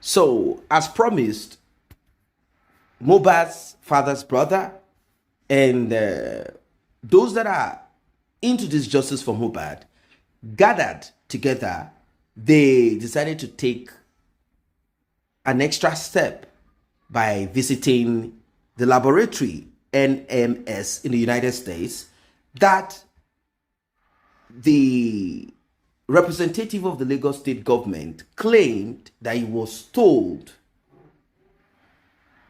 So, as promised, Mohbad's father's brother and those that are into this justice for Mohbad gathered together. They decided to take an extra step by visiting the laboratory NMS in the United States that the representative of the Lagos state government claimed that he was told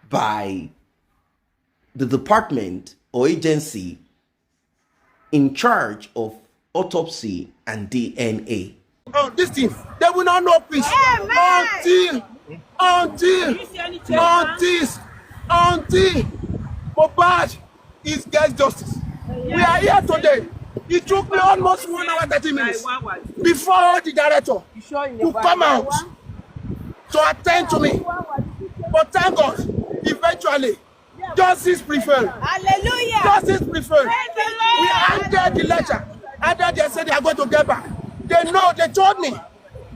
by the department or agency in charge of autopsy and DNA. Oh, this thing, they will not know peace until Mohbad is gets justice. We are here today. It took me almost 1 hour 30 minutes before the director to come out to attend to me. But thank God, eventually, justice prevailed. Hallelujah. Justice prevailed. We handed the letter, and then they said they are going to get back. They know, they told me,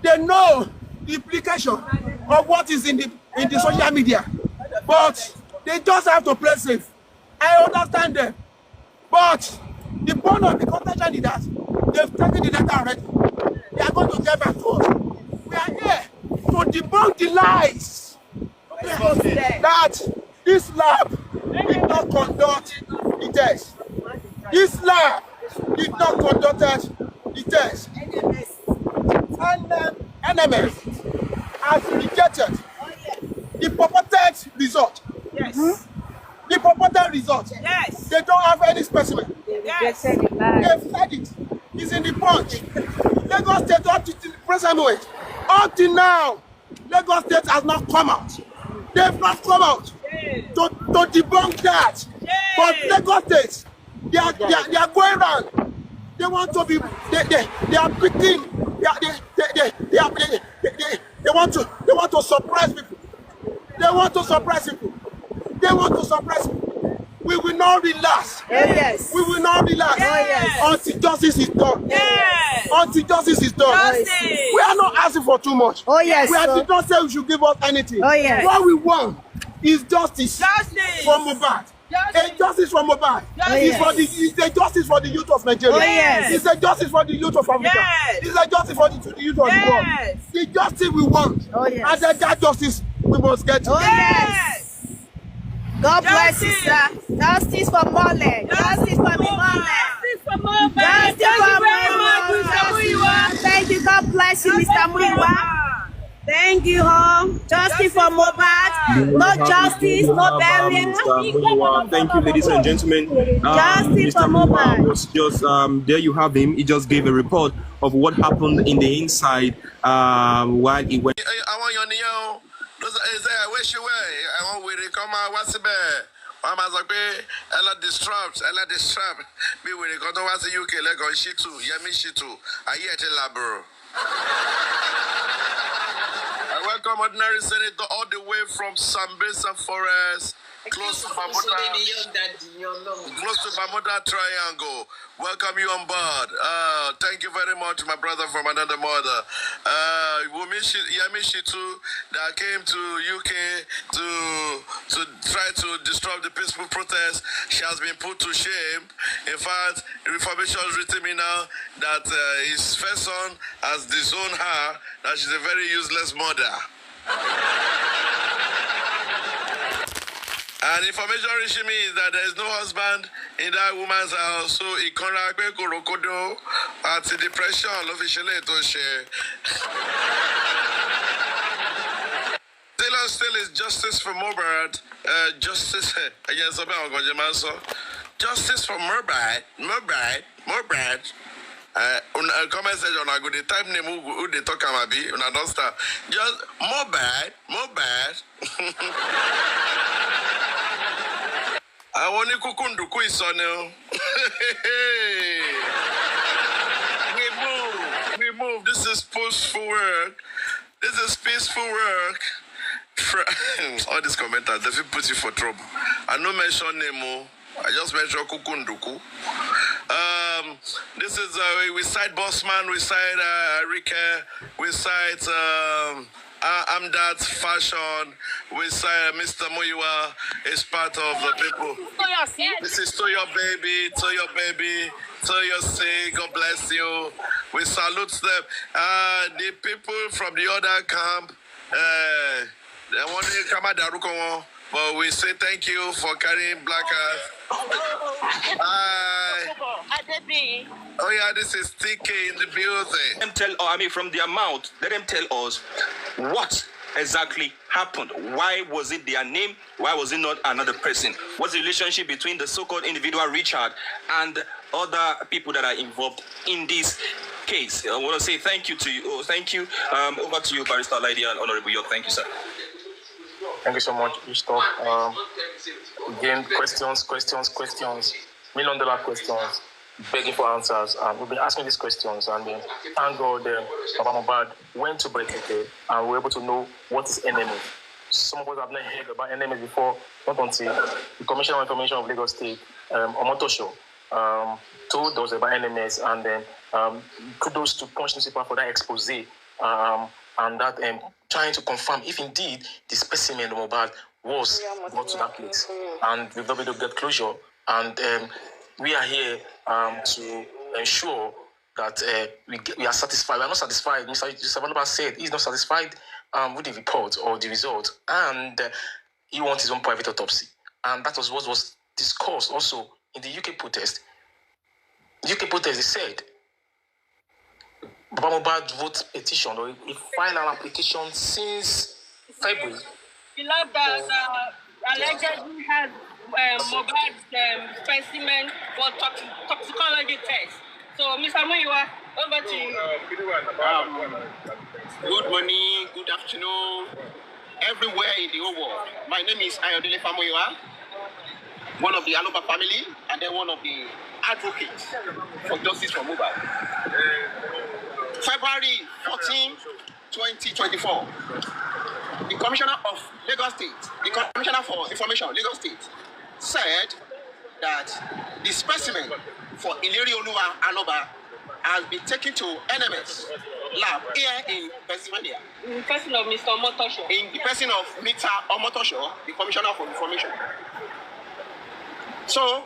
they know the implication of what is in the social media. But they just have to play safe. I understand them. But the point of the contention is that they've taken the data already. They are going to get back to us. We are here to debunk the lies that this lab did not conduct the test. This lab did not conduct the test. And NMS has rejected the purported result. Yes. The purported result. Yes. They don't have any specimen. Yes. They've said it. It's in the punch. Lagos State up to the present moment. Until now, Lagos State has not come out. They've not come out to debunk that. But Lagos State, they are going around. They want to be. They are picking. They want to suppress people. They want to suppress people. They want to suppress people. We will not relax. Yes. We will not relax until justice is done. Yes. Until justice is done. Justice. We are not asking for too much. Oh yes. We did not say you should give us anything. Oh yes. What we want is justice. Justice. For Mohbad. A justice for Mohbad. It's a justice for the youth of Nigeria. Oh, yes. It's a justice for the youth of Africa. Yes. It's a justice for the youth of the world. The justice we want. Oh, yes. And then that justice we must get. Oh yes. God bless you, sir. Justice for Mohbad. Justice for Mohbad. Justice for Mohbad. Justice Thank for you very much, Mohbad. Mr. Muyiwa. Thank you. God bless you, Mr. Muyiwa. Thank you, home. Justice for Mohbad. No justice, no burial. Thank you, ladies and gentlemen. Justice for Mr. Mohbad Mohbad. was just there. You have him. He just gave a report of what happened in the inside while he went. I want your neo. I wish you were. I want to come out. What's the bear? I'm as a pay. Ella disrupt. Me when you come to what's the UK? Like on she too. Yemi she too. I hear it labor. I welcome ordinary senator all the way from Sambisa Forest, close to Bermuda Triangle. Welcome you on board. Thank you very much, my brother from another mother. Wunmi Yemi Shitu that came to UK to try to disrupt the peaceful protest. She has been put to shame. In fact, information is written me now that his first son has disowned her, that she's a very useless mother. And information reaching me is that there is no husband in that woman's house, so it can't be korokodo at the depression officially to share. Still is justice for Mohbad. Justice against justice for Mohbad. Comment section I go the type name who they talk about be una don't start. Just Mohbad. I want to kukunduku is on you. We move. This is peaceful work. All these commenters, they put you for trouble. I no mention name. I just mentioned kukunduku. This is we cite Bossman, we cite Rika, we cite Amdat Fashion with Mr. Muyiwa is part of the people. This is to your baby, to your baby, to your say, God bless you. We salute them. The people from the other camp, they want to come at Daruko, but we say thank you for carrying black earth. Oh yeah, this is TK in the building. Let them tell, from their mouth, let them tell us what exactly happened. Why was it their name? Why was it not another person? What's the relationship between the so-called individual Richard and other people that are involved in this case? I want to say thank you to you. Oh, thank you. Over to you, Barrister Lady and Honorable York. Thank you, sir. Thank you so much, Ishtok. Again, questions, $1 million questions, begging for answers. We've been asking these questions, and then thank God Baba Mohbad went to Brekete and we were able to know what is enemy. Some of us have not heard about enemies before, not until the Commissioner of Information of Lagos State, Omotosho, told us about enemies, and then kudos to Punch Newspaper for that expose, and that trying to confirm if indeed the specimen of Mohbad was brought to that place. And we've not been able to get closure. And we are here to ensure that we are satisfied. We are not satisfied. Mr. Sabalaba said he's not satisfied with the report or the result, and he wants his own private autopsy. And that was what was discussed also in the UK protest. The UK protest, they said Baba Mohbad wrote a petition, or he filed an application since February. The lab that allegedly has Mohbad's specimen for toxicology test. So, Mr. Muyiwa, over to you. Good morning, good afternoon, everywhere in the whole world. My name is Ayodele Famuyiwa, one of the Aloba family, and then one of the advocates for justice for Mohbad. February 14, 2024, the Commissioner of Lagos State, the Commissioner for Information, Lagos State, said that the specimen for Ileri Oluwa Aloba has been taken to NMS lab here in Pennsylvania. In the person of Mr. Omotosho. In the person of Mr. Omotosho, the Commissioner for Information. So,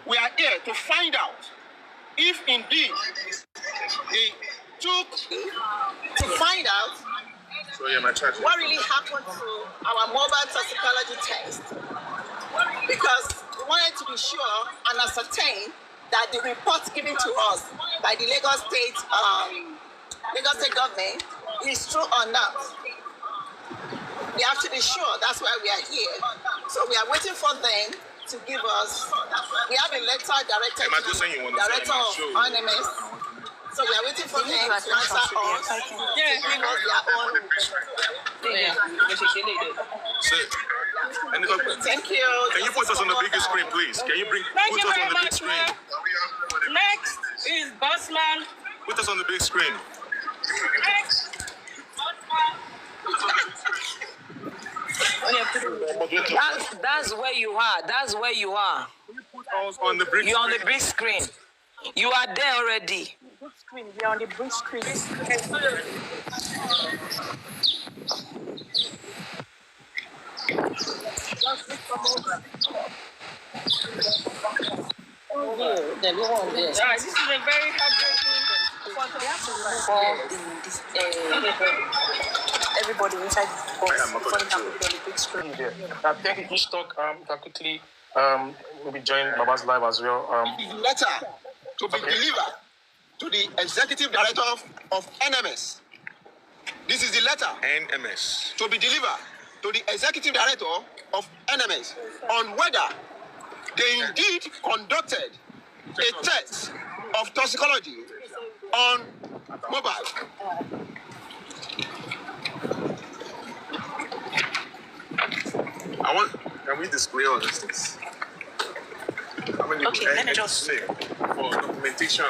we are here to find out if indeed they took to find out what really happened to our mobile toxicology test, because we wanted to be sure and ascertain that the report given to us by the Lagos State government is true or not. We have to be sure. That's why we are here. So we are waiting for them to give us. We have a letter directed to the director of NMS. So we are waiting for them to answer us. Yeah, give us their own. Thank you. Can you put us on the biggest screen, please? Can you Thank you very much, man. Next is Bossman. Put us on the big screen. Next. That's where you are. That's where you are. Put us on the big You're on the big screen. You are there already. Big screen. We are on the big screen. This is a very heartbreaking. Everybody inside the big screen. Thank you, Ishtok. Can quickly maybe join Baba's live as well. Letter to be delivered to the executive director of NMS. This is the letter NMS. to be delivered to the executive director of NMS on whether they indeed conducted a test of toxicology on Mohbad. Can we display all these things? How many let me just say for documentation?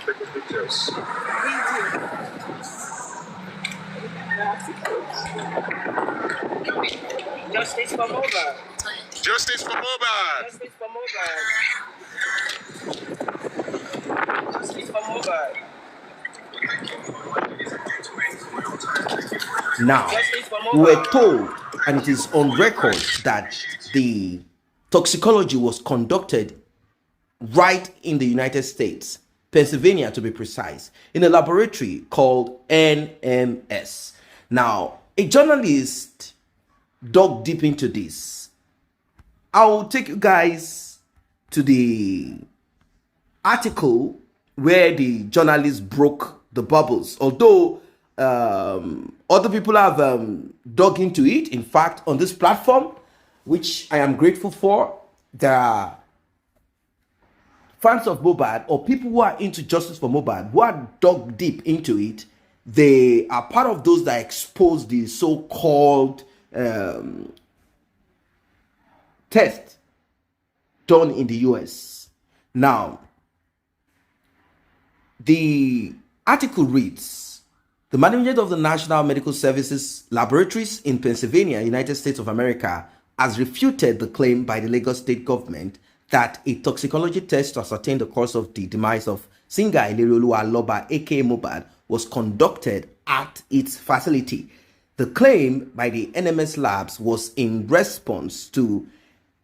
Take pictures. Justice for Mohbad. Justice for Mohbad. Justice for Mohbad. Justice for Mohbad. Now, Justice for we were Mohbad. told, and it is on record, that the toxicology was conducted right in the United States, Pennsylvania to be precise, in a laboratory called NMS. Now, a journalist dug deep into this. I'll take you guys to the article where the journalist broke the bubbles. Although other people have dug into it. In fact, on this platform, which I am grateful for, there are fans of Mohbad or people who are into justice for Mohbad who are dug deep into it. They are part of those that expose the so-called test done in the US. Now, the article reads, the management of the National Medical Services Laboratories in Pennsylvania, United States of America, has refuted the claim by the Lagos state government that a toxicology test to ascertain the cause of the demise of singer Ilerioluwa Aloba, aka Mohbad, was conducted at its facility. The claim by the NMS labs was in response to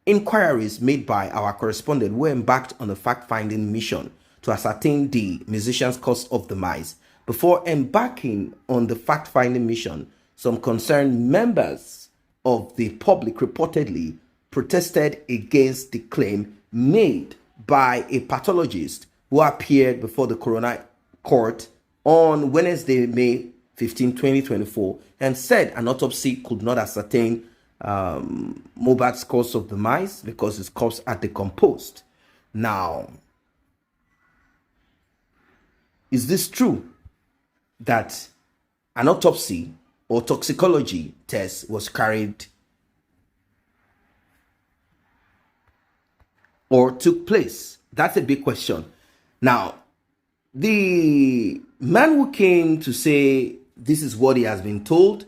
inquiries made by our correspondent who embarked on a fact-finding mission to ascertain the musician's cause of demise. Before embarking on the fact-finding mission, some concerned members of the public reportedly protested against the claim made by a pathologist who appeared before the coroner court on Wednesday, May 15, 2024, and said an autopsy could not ascertain Mohbad's cause of demise because his corpse had decomposed. Now, is this true that an autopsy or toxicology test was carried or took place? That's a big question. Now, the man who came to say this is what he has been told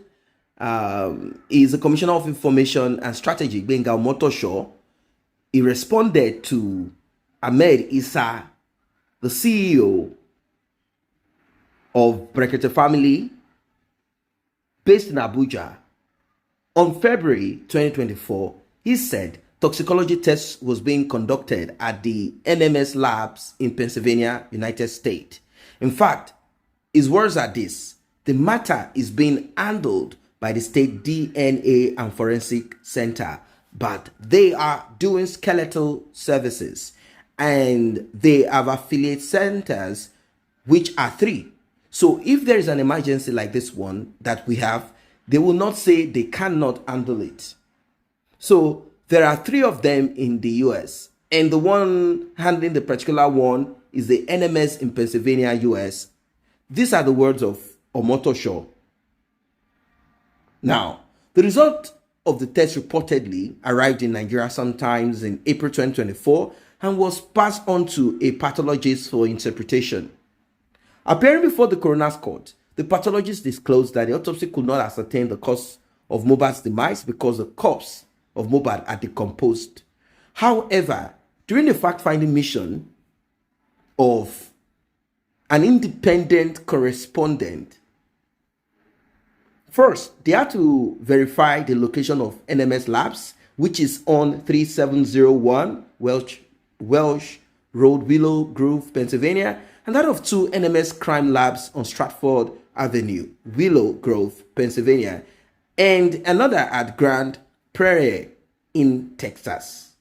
is the Commissioner of Information and Strategy, Gbenga Omotosho. He responded to Ahmed Issa, the CEO of Brekete Family, based in Abuja. On February 2024, he said toxicology tests was being conducted at the NMS labs in Pennsylvania, United States. In fact, his words are this: the matter is being handled by the state DNA and forensic center, but they are doing skeletal services and they have affiliate centers, which are 3. So if there is an emergency like this one that we have, they will not say they cannot handle it. So there are 3 of them in the US, and the one handling the particular one is the NMS in Pennsylvania, US. These are the words of Omotosho. Now, the result of the test reportedly arrived in Nigeria sometimes in April 2024 and was passed on to a pathologist for interpretation. Appearing before the coroner's court, the pathologist disclosed that the autopsy could not ascertain the cause of Mohbad's demise because the corpse of Mohbad had decomposed. However, during the fact-finding mission of an independent correspondent, first, they had to verify the location of NMS Labs, which is on 3701 Welsh Road, Willow Grove, Pennsylvania, and that of 2 NMS Crime Labs on Stratford Avenue, Willow Grove, Pennsylvania, and another at Grand Prairie in Texas.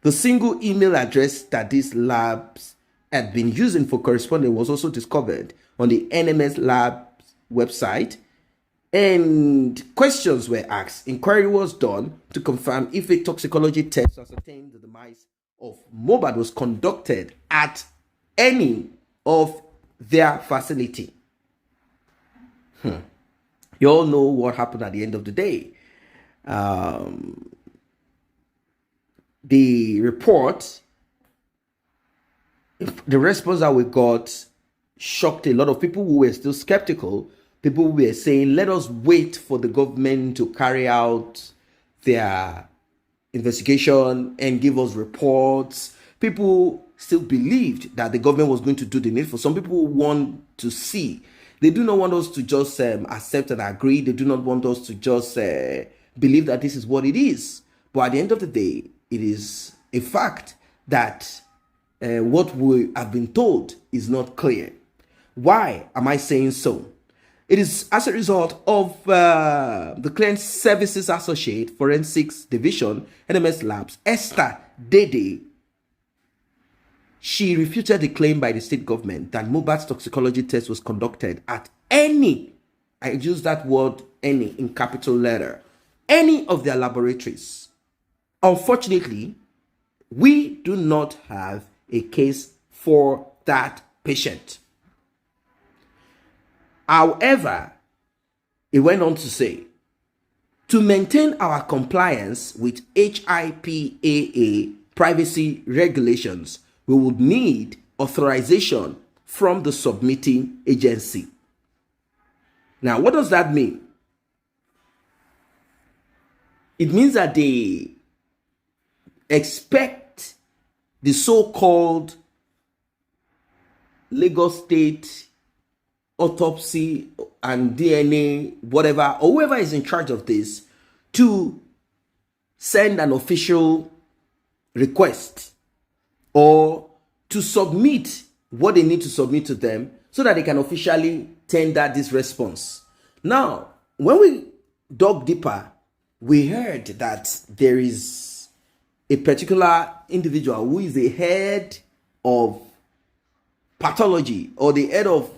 The single email address that these labs had been using for correspondence was also discovered on the NMS Labs website, and questions were asked. Inquiry was done to confirm if a toxicology test to ascertain the demise of Mohbad was conducted at any of their facility. You all know what happened at the end of the day. The report, the response that we got shocked a lot of people who were still skeptical. People who were saying, let us wait for the government to carry out their investigation and give us reports. People still believed that the government was going to do the needful. Some people want to see. They do not want us to just accept and agree. They do not want us to just believe that this is what it is. But at the end of the day, it is a fact that what we have been told is not clear. Why am I saying so? It is as a result of the Client Services Associate Forensics Division, NMS Labs, Esther Dede. She refuted the claim by the state government that Mohbad's toxicology test was conducted at any, I use that word any in capital letter, any of their laboratories. Unfortunately, we do not have a case for that patient. However, it went on to say, to maintain our compliance with HIPAA privacy regulations, we would need authorization from the submitting agency. Now, what does that mean? It means that they expect the so-called Lagos State autopsy and DNA, whatever, or whoever is in charge of this, to send an official request or to submit what they need to submit to them so that they can officially tender this response. Now, when we dug deeper, we heard that there is a particular individual who is the head of pathology or the head of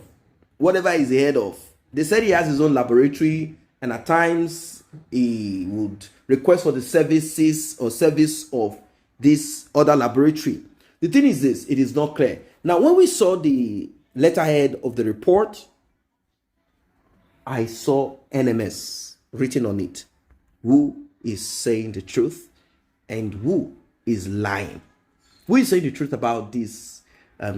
whatever he's the head of. They said he has his own laboratory, and at times he would request for the services or service of this other laboratory. The thing is this, it is not clear. Now, when we saw the letterhead of the report, I saw NMS written on it. Who is saying the truth and who is lying? Who is saying the truth about this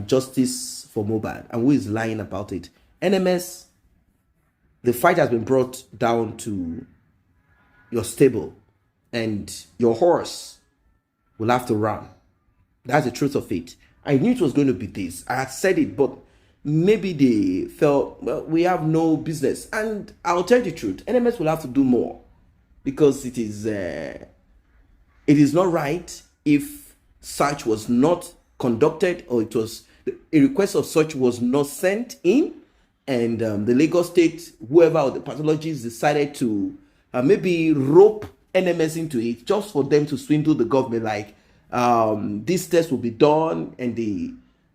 justice for Mohbad and who is lying about it? NMS, the fight has been brought down to your stable and your horse will have to run. That's the truth of it. I knew it was going to be this. I had said it, but maybe they felt, well, we have no business. And I'll tell you the truth, NMS will have to do more because it is not right if such was not conducted or it was a request of such was not sent in. And the Lagos State, whoever or the pathologists decided to maybe rope NMS into it just for them to swindle the government. Like this test will be done, and they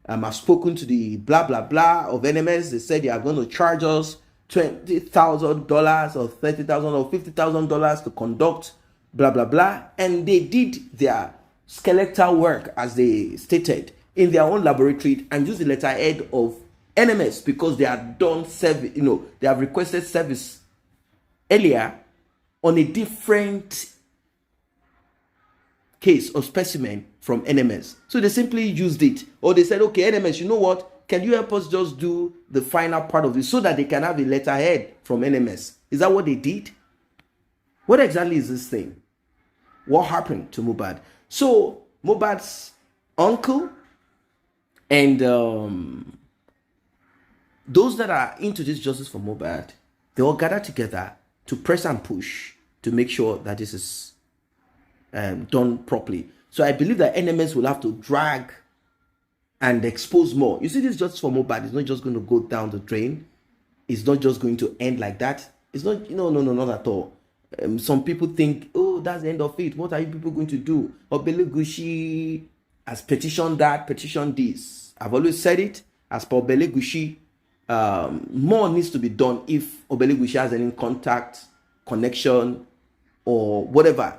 have spoken to the blah blah blah of NMS. They said they are going to charge us $20,000 or $30,000 or $50,000 to conduct blah blah blah, and they did their skeletal work as they stated in their own laboratory and used the letterhead of NMS because they had done service, they have requested service earlier on a different case or specimen from NMS. So they simply used it, or they said, okay, NMS, you know what? Can you help us just do the final part of this so that they can have a letterhead from NMS? Is that what they did? What exactly is this thing? What happened to Mohbad? So Mohbad's uncle and those that are into this justice for Mohbad, they all gather together to press and push to make sure that this is done properly. So I believe that NMS will have to drag and expose more. You see, this justice for Mohbad is not just going to go down the drain. It's not just going to end like that. It's not, no, not at all. Some people think, oh, that's the end of it. What are you people going to do? Obele Gushi has petitioned that, petitioned this. I've always said it. As per Obele Gushi, more needs to be done if Obele Gushi has any contact, connection, or whatever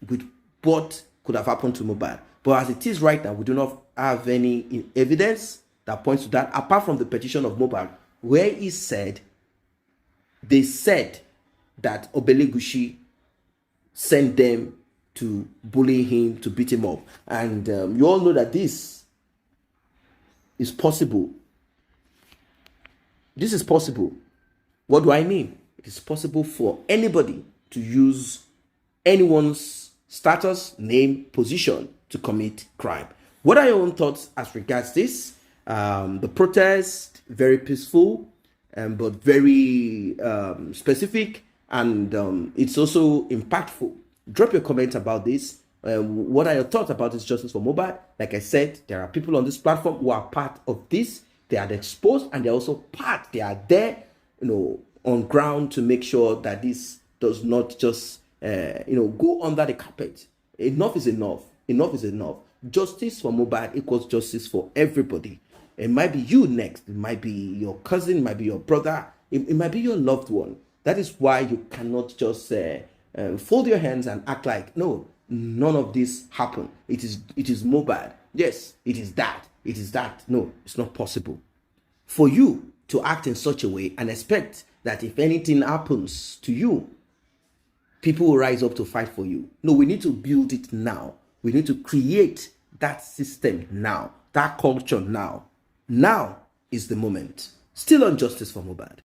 with what could have happened to Mohbad. But as it is right now, we do not have any evidence that points to that, apart from the petition of Mohbad, where they said that Obele Gushi sent them to bully him, to beat him up. And you all know that this is possible. This is possible. What do I mean? It is possible for anybody to use anyone's status, name, position to commit crime. What are your own thoughts as regards this? The protest, very peaceful, but very specific, and it's also impactful. Drop your comment about this. What are your thoughts about this justice for Mohbad? Like I said, there are people on this platform who are part of this. They are exposed, and they're also part. They are there, on ground to make sure that this does not just, go under the carpet. Enough is enough. Enough is enough. Justice for Mohbad equals justice for everybody. It might be you next. It might be your cousin. It might be your brother. It might be your loved one. That is why you cannot just fold your hands and act like, no, none of this happened. It is Mohbad. Yes, it is that. It is that. No, it's not possible. For you to act in such a way and expect that if anything happens to you, people will rise up to fight for you. No, we need to build it now. We need to create that system now, that culture now. Now is the moment. Still on justice for Mohbad.